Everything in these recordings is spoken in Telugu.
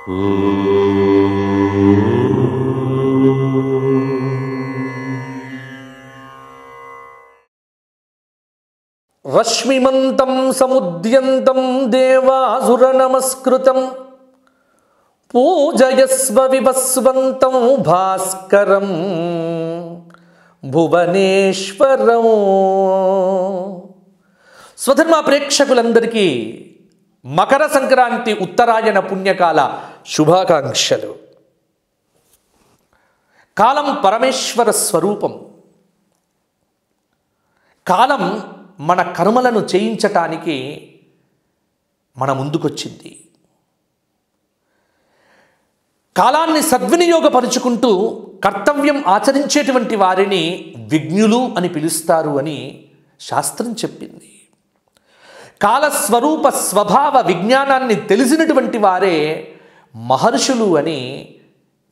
రశ్మిమంతం సముద్యంతం దేవాసుర నమస్కృతం పూజయస్వ వివస్వంతం భాస్కరం భువనేశ్వరం. స్వధర్మ ప్రేక్షకులందరికీ మకర సంక్రాంతి ఉత్తరాయణ పుణ్యకాల శుభాకాంక్షలు. కాలం పరమేశ్వర స్వరూపం. కాలం మన కర్మలను చేయించటానికి మన ముందుకొచ్చింది. కాలాన్ని సద్వినియోగపరుచుకుంటూ కర్తవ్యం ఆచరించేటువంటి వారిని విజ్ఞులు అని పిలుస్తారు అని శాస్త్రం చెప్పింది. కాలస్వరూప స్వభావ విజ్ఞానాన్ని తెలిసినటువంటి వారే మహర్షులు అని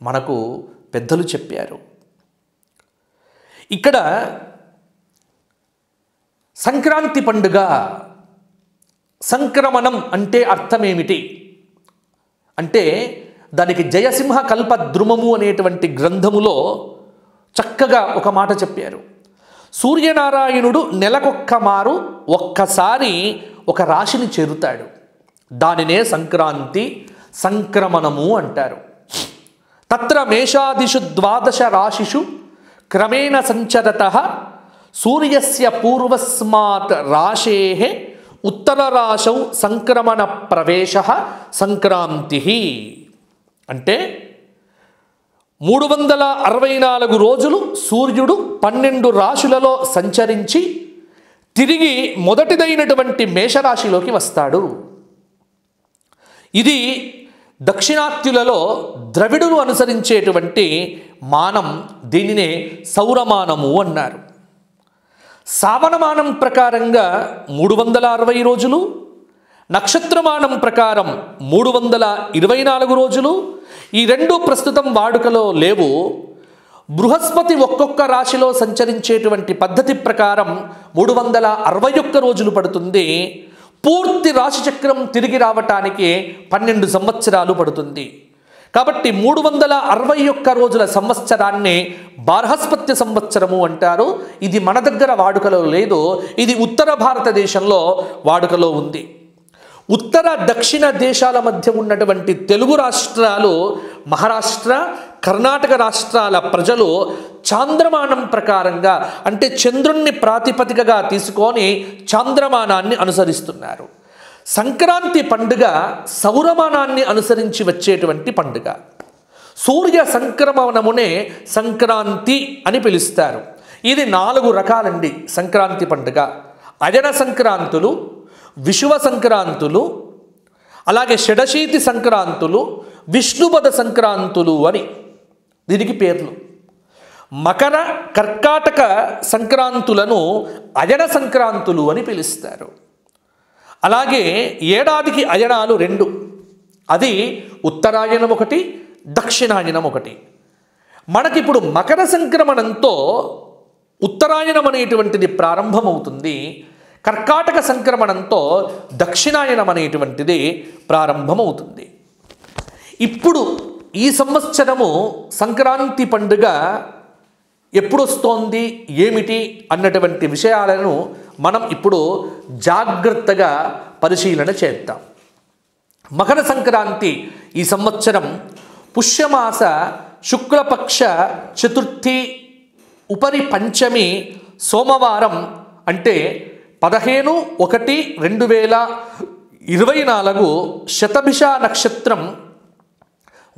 మనకు పెద్దలు చెప్పారు. ఇక్కడ సంక్రాంతి పండుగ, సంక్రమణం అంటే అర్థమేమిటి అంటే దానికి జయసింహ కల్పద్రుమము అనేటువంటి గ్రంథములో చక్కగా ఒక మాట చెప్పారు. సూర్యనారాయణుడు నెలకొక్క మారు ఒక్కసారి ఒక రాశిని చేరుతాడు. దానినే సంక్రాంతి, సంక్రమణము అంటారు. తత్ర మేషాదిషు ద్వాదశ రాశిషు క్రమేణ సంచరతః సూర్యస్య పూర్వస్మాత్ రాశేః ఉత్తర రాశౌ సంక్రమణ ప్రవేశః సంక్రాంతి. అంటే 364 రోజులు సూర్యుడు 12 రాశులలో సంచరించి తిరిగి మొదటిదైనటువంటి మేషరాశిలోకి వస్తాడు. ఇది దక్షిణాత్యులలో ద్రవిడులు అనుసరించేటువంటి మానం. దీనినే సౌరమానము అన్నారు. శ్రావణమానం ప్రకారంగా 360 రోజులు, నక్షత్రమానం ప్రకారం 324 రోజులు. ఈ రెండు ప్రస్తుతం వాడుకలో లేవు. బృహస్పతి ఒక్కొక్క రాశిలో సంచరించేటువంటి పద్ధతి ప్రకారం 361 రోజులు పడుతుంది. పూర్తి రాశి చక్రం తిరిగి రావటానికి 12 సంవత్సరాలు పడుతుంది. కాబట్టి 361 రోజుల సంవత్సరాన్ని బార్హస్పత్య సంవత్సరము అంటారు. ఇది మన దగ్గర వాడుకలో లేదు. ఇది ఉత్తర భారతదేశంలో వాడుకలో ఉంది. ఉత్తర దక్షిణ దేశాల మధ్య ఉన్నటువంటి తెలుగు రాష్ట్రాలు, మహారాష్ట్ర, కర్ణాటక రాష్ట్రాల ప్రజలు చాంద్రమానం ప్రకారంగా అంటే చంద్రుణ్ణి ప్రాతిపదికగా తీసుకొని చాంద్రమానాన్ని అనుసరిస్తున్నారు. సంక్రాంతి పండుగ సౌరమానాన్ని అనుసరించి వచ్చేటువంటి పండుగ. సూర్య సంక్రమణమునే సంక్రాంతి అని పిలుస్తారు. ఇది 4 రకాలండి సంక్రాంతి పండుగ. అజన సంక్రాంతులు, విషువ సంక్రాంతులు, అలాగే షడశీతి సంక్రాంతులు, విష్ణుపద సంక్రాంతులు అని దీనికి పేర్లు. మకర, కర్కాటక సంక్రాంతులను అజన సంక్రాంతులు అని పిలుస్తారు. అలాగే ఏడాదికి అయనాలు 2. అది ఉత్తరాయణం ఒకటి, దక్షిణాయనం ఒకటి. మనకిప్పుడు మకర సంక్రమణంతో ఉత్తరాయణం అనేటువంటిది ప్రారంభమవుతుంది. కర్కాటక సంక్రమణంతో దక్షిణాయనం అనేటువంటిది ప్రారంభమవుతుంది. ఇప్పుడు ఈ సంవత్సరము సంక్రాంతి పండుగ ఎప్పుడు వస్తోంది, ఏమిటి అన్నటువంటి విషయాలను మనం ఇప్పుడు జాగ్రత్తగా పరిశీలన చేద్దాం. మకర సంక్రాంతి ఈ సంవత్సరం పుష్యమాస శుక్లపక్ష చతుర్థి ఉపరి పంచమి సోమవారం అంటే 15/1/2024 శతభిష నక్షత్రం,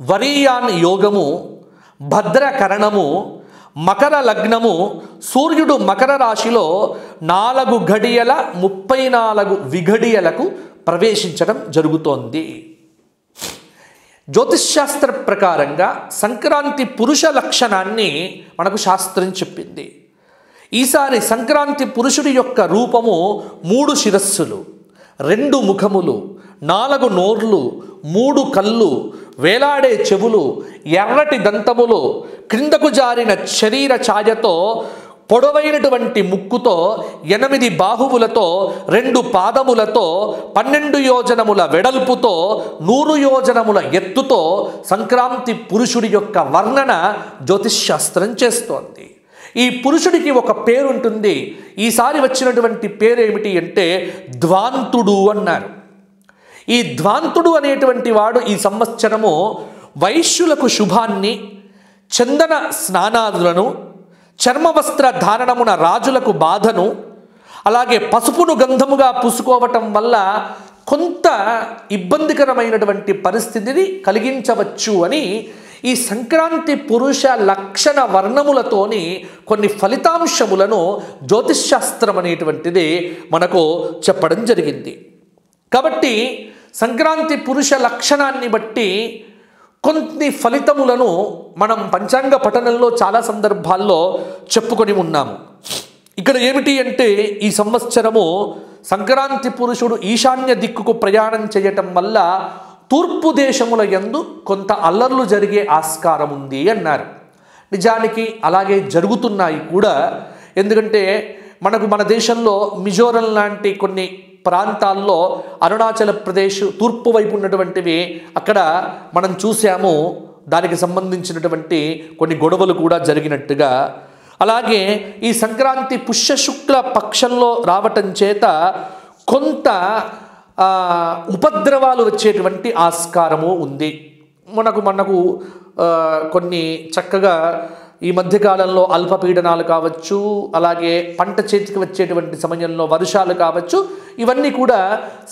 వరీయాన్ యోగము, భద్రకరణము, మకర లగ్నము. సూర్యుడు మకర రాశిలో 4:34 ప్రవేశించడం జరుగుతోంది. జ్యోతిష్శాస్త్ర ప్రకారంగా సంక్రాంతి పురుష లక్షణాన్ని మనకు శాస్త్రం చెప్పింది. ఈసారి సంక్రాంతి పురుషుడి యొక్క రూపము 3 శిరస్సులు, 2 ముఖములు, 4 నోర్లు, 3 కళ్ళు, వేలాడే చెవులు, ఎర్రటి దంతములు, క్రిందకు జారిన శరీర ఛాయతో పొడవైనటువంటి ముక్కుతో 8 బాహువులతో 2 పాదములతో 12 యోజనముల వెడల్పుతో 100 యోజనముల ఎత్తుతో సంక్రాంతి పురుషుడి యొక్క వర్ణన జ్యోతిష్శాస్త్రం చేస్తోంది. ఈ పురుషుడికి ఒక పేరు ఉంటుంది. ఈసారి వచ్చినటువంటి పేరు ఏమిటి అంటే ధ్వాంతుడు అన్నారు. ఈ ధ్వాంతుడు అనేటువంటి వాడు ఈ సంవత్సరము వైశ్యులకు శుభాన్ని, చందన స్నానాదులను, చర్మవస్త్ర ధారణమున రాజులకు బాధను, అలాగే పసుపును గంధముగా పూసుకోవటం వల్ల కొంత ఇబ్బందికరమైనటువంటి పరిస్థితిని కలిగించవచ్చు అని ఈ సంక్రాంతి పురుష లక్షణ వర్ణములతోని కొన్ని ఫలితాంశములను జ్యోతిష్శాస్త్రం అనేటువంటిది మనకు చెప్పడం జరిగింది. కాబట్టి సంక్రాంతి పురుష లక్షణాన్ని బట్టి కొన్ని ఫలితములను మనం పంచాంగ పఠనంలో చాలా సందర్భాల్లో చెప్పుకొని ఉన్నాము. ఇక్కడ ఏమిటి అంటే ఈ సంవత్సరము సంక్రాంతి పురుషుడు ఈశాన్య దిక్కుకు ప్రయాణం చేయటం వల్ల తూర్పు దేశముల యందు కొంత అల్లర్లు జరిగే ఆస్కారం ఉంది అన్నారు. నిజానికి అలాగే జరుగుతున్నాయి కూడా. ఎందుకంటే మన దేశంలో మిజోరం లాంటి కొన్ని ప్రాంతాల్లో, అరుణాచల్ ప్రదేశ్ తూర్పు వైపు ఉన్నటువంటివి, అక్కడ మనం చూసాము దానికి సంబంధించినటువంటి కొన్ని గొడవలు కూడా జరిగినట్టుగా. అలాగే ఈ సంక్రాంతి పుష్యశుక్ల పక్షంలో రావటం చేత కొంత ఉపద్రవాలు వచ్చేటువంటి ఆస్కారము ఉంది. మనకు కొన్ని చక్కగా ఈ మధ్యకాలంలో అల్పపీడనాలు కావచ్చు, అలాగే పంట చేతికి వచ్చేటువంటి సమయంలో వర్షాలు కావచ్చు, ఇవన్నీ కూడా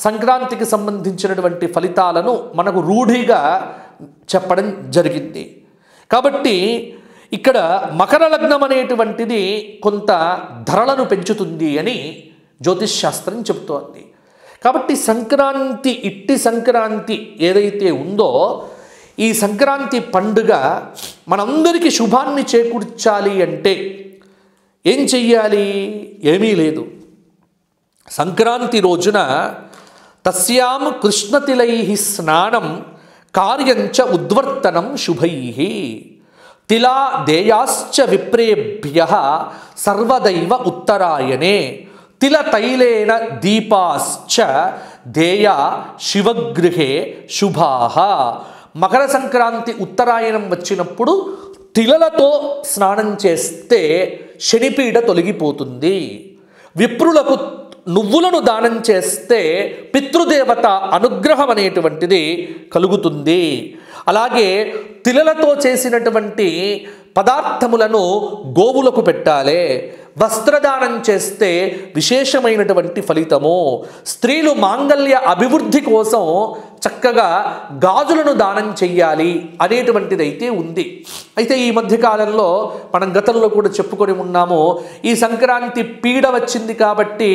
సంక్రాంతికి సంబంధించినటువంటి ఫలితాలను మనకు రూఢిగా చెప్పడం జరిగింది. కాబట్టి ఇక్కడ మకర లగ్నం అనేటువంటిది కొంత ధరలను పెంచుతుంది అని జ్యోతిష్శాస్త్రం చెబుతోంది. కాబట్టి సంక్రాంతి, ఇట్టి సంక్రాంతి ఏదైతే ఉందో ఈ సంక్రాంతి పండుగ మనందరికీ శుభాన్ని చేకూర్చాలి అంటే ఏం చెయ్యాలి? ఏమీ లేదు. సంక్రాంతి రోజున తస్యాం కృష్ణతిలై స్నానం కార్యంచ ఉద్వర్తనం శుభై తిలా దేయాశ్చ విప్రేభ్యః సర్వదైవ ఉత్తరాయణే తిల తైలేన దీపాశ్చ దేయా శివగృహే శుభాః. మకర సంక్రాంతి ఉత్తరాయణం వచ్చినప్పుడు తిలలతో స్నానం చేస్తే శనిపీడ తొలగిపోతుంది. విప్రులకు నువ్వులను దానం చేస్తే పితృదేవత అనుగ్రహం అనేటువంటిది కలుగుతుంది. అలాగే తిలలతో చేసినటువంటి పదార్థములను గోవులకు పెట్టాలి. వస్త్రదానం చేస్తే విశేషమైనటువంటి ఫలితము. స్త్రీలు మాంగళ్య అభివృద్ధి కోసం చక్కగా గాజులను దానం చెయ్యాలి అనేటువంటిదైతే ఉంది. అయితే ఈ మధ్యకాలంలో మనం గతంలో కూడా చెప్పుకొని ఉన్నాము, ఈ సంక్రాంతి పీడ వచ్చింది కాబట్టి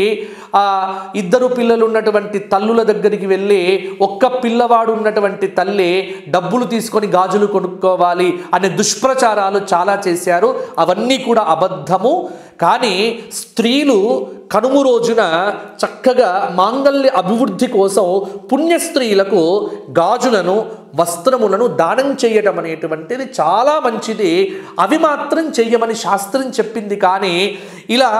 ఇద్దరు పిల్లలు ఉన్నటువంటి తల్లుల దగ్గరికి వెళ్ళి ఒక్క పిల్లవాడు ఉన్నటువంటి తల్లి డబ్బులు తీసుకొని గాజులు కొనుక్కోవాలి అనే దుష్ప్రచారాలు చాలా చేశారు. అవన్నీ కూడా అబద్ధము. కానీ స్త్రీలు కనుము రోజున చక్కగా మాంగళ్య అభివృద్ధి కోసం పుణ్యస్త్రీలకు గాజులను, వస్త్రములను దానం చేయడం అనేటువంటిది చాలా మంచిది. అవి మాత్రం చెయ్యమని శాస్త్రం చెప్పింది. కానీ ఇలా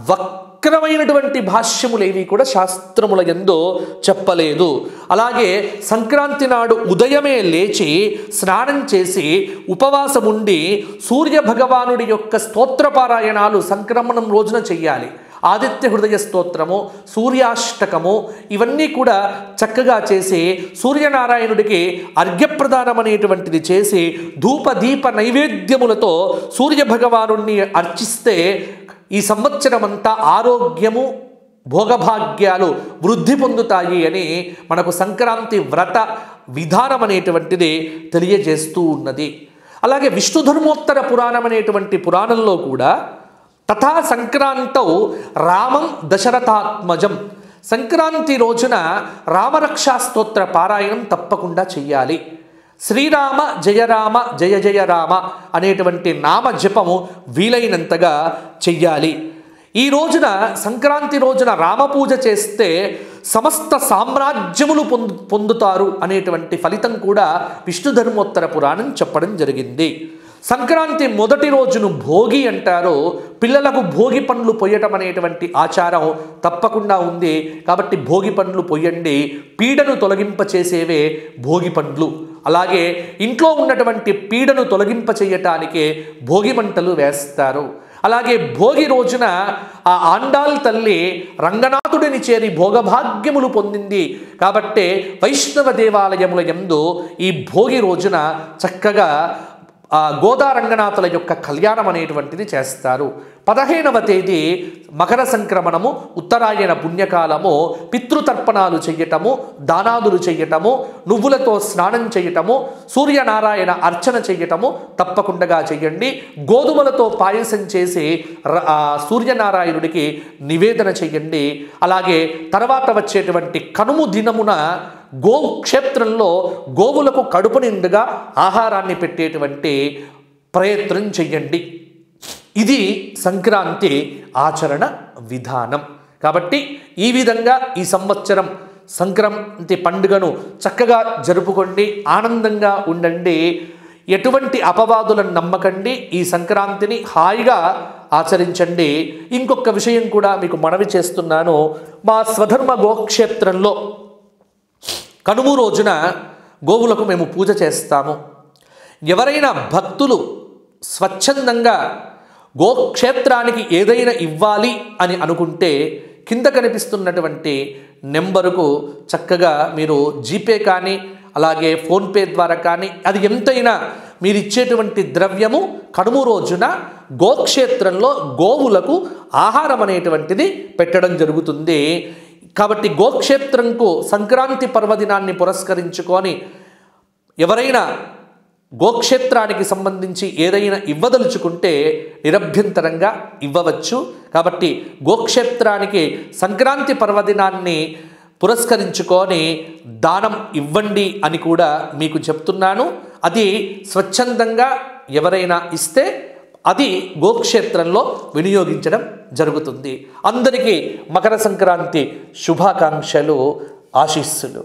వక్రమైనటువంటి భాష్యములేవి కూడా శాస్త్రముల యందు చెప్పలేదు. అలాగే సంక్రాంతి నాడు ఉదయమే లేచి స్నానం చేసి ఉపవాసం ఉండి సూర్య భగవానుడి యొక్క స్తోత్రపారాయణాలు సంక్రమణం రోజున చెయ్యాలి. ఆదిత్య హృదయ స్తోత్రము, సూర్యాష్టకము ఇవన్నీ కూడా చక్కగా చేసి సూర్యనారాయణుడికి అర్ఘ్యప్రదానం అనేటువంటిది చేసి ధూప దీప నైవేద్యములతో సూర్య భగవానుడిని అర్చిస్తే ఈ సంవత్సరమంతా ఆరోగ్యము, భోగభాగ్యాలు వృద్ధి పొందుతాయి అని మనకు సంక్రాంతి వ్రత విధానం అనేటువంటిది తెలియజేస్తూ ఉన్నది. అలాగే విష్ణు ధర్మోత్తర పురాణం అనేటువంటి పురాణంలో కూడా తథా సంక్రాంతౌ రామం దశరథాత్మజం, సంక్రాంతి రోజున రామరక్షా స్తోత్ర పారాయణం తప్పకుండా చెయ్యాలి. శ్రీరామ జయరామ జయ జయ రామ అనేటువంటి నామ జపము వీలైనంతగా చెయ్యాలి. ఈ రోజున సంక్రాంతి రోజున రామపూజ చేస్తే సమస్త సామ్రాజ్యములు పొందుతారు అనేటువంటి ఫలితం కూడా విష్ణు ధర్మోత్తర పురాణం చెప్పడం జరిగింది. సంక్రాంతి మొదటి రోజును భోగి అంటారు. పిల్లలకు భోగి పండ్లు పొయ్యటం అనేటువంటి ఆచారం తప్పకుండా ఉంది. కాబట్టి భోగి పండ్లు పొయ్యండి. పీడను తొలగింప చేసేవే భోగి పండ్లు. అలాగే ఇంట్లో ఉన్నటువంటి పీడను తొలగింప చేయటానికే భోగి మంటలు వేస్తారు. అలాగే భోగి రోజున ఆ ఆండాల్ తల్లి రంగనాథుడిని చేరి భోగభాగ్యములు పొందింది. కాబట్టే వైష్ణవ దేవాలయముల యందు ఈ భోగి రోజున చక్కగా గోదా రంగనాథుల యొక్క కళ్యాణం అనేటువంటిది చేస్తారు. 15వ తేదీ మకర సంక్రమణము, ఉత్తరాయణ పుణ్యకాలము. పితృతర్పణాలు చెయ్యటము, దానాదులు చెయ్యటము, నువ్వులతో స్నానం చేయటము, సూర్యనారాయణ అర్చన చెయ్యటము తప్పకుండా చెయ్యండి. గోధుమలతో పాయసం చేసి సూర్యనారాయణుడికి నివేదన చెయ్యండి. అలాగే తర్వాత వచ్చేటువంటి కనుము దినమున గోక్షేత్రంలో గోవులకు కడుపు నిండుగా ఆహారాన్ని పెట్టేటువంటి ప్రయత్నం చెయ్యండి. ఇది సంక్రాంతి ఆచరణ విధానం. కాబట్టి ఈ విధంగా ఈ సంవత్సరం సంక్రాంతి పండుగను చక్కగా జరుపుకోండి, ఆనందంగా ఉండండి. ఎటువంటి అపవాదులను నమ్మకండి. ఈ సంక్రాంతిని హాయిగా ఆచరించండి. ఇంకొక విషయం కూడా మీకు మనవి చేస్తున్నాను. మా స్వధర్మ గోక్షేత్రంలో కనుమ రోజున గోవులకు మేము పూజ చేస్తాము. ఎవరైనా భక్తులు స్వచ్ఛందంగా గోక్షేత్రానికి ఏదైనా ఇవ్వాలి అని అనుకుంటే కింద కనిపిస్తున్నటువంటి నెంబరుకు చక్కగా మీరు జీపే కానీ అలాగే ఫోన్పే ద్వారా కానీ అది ఎంతైనా మీరు ఇచ్చేటువంటి ద్రవ్యము కనుమ రోజున గోక్షేత్రంలో గోవులకు ఆహారం అనేటువంటిది పెట్టడం జరుగుతుంది. కాబట్టి గోక్షేత్రంకు సంక్రాంతి పర్వదినాన్ని పురస్కరించుకొని ఎవరైనా గోక్షేత్రానికి సంబంధించి ఏదైనా ఇవ్వదలుచుకుంటే నిరభ్యంతరంగా ఇవ్వవచ్చు. కాబట్టి గోక్షేత్రానికి సంక్రాంతి పర్వదినాన్ని పురస్కరించుకొని దానం ఇవ్వండి అని కూడా మీకు చెప్తున్నాను. అది స్వచ్ఛందంగా ఎవరైనా ఇస్తే అది గోక్షేత్రంలో వినియోగించడం జరుగుతుంది. అందరికీ మకర సంక్రాంతి శుభాకాంక్షలు, ఆశీస్సులు.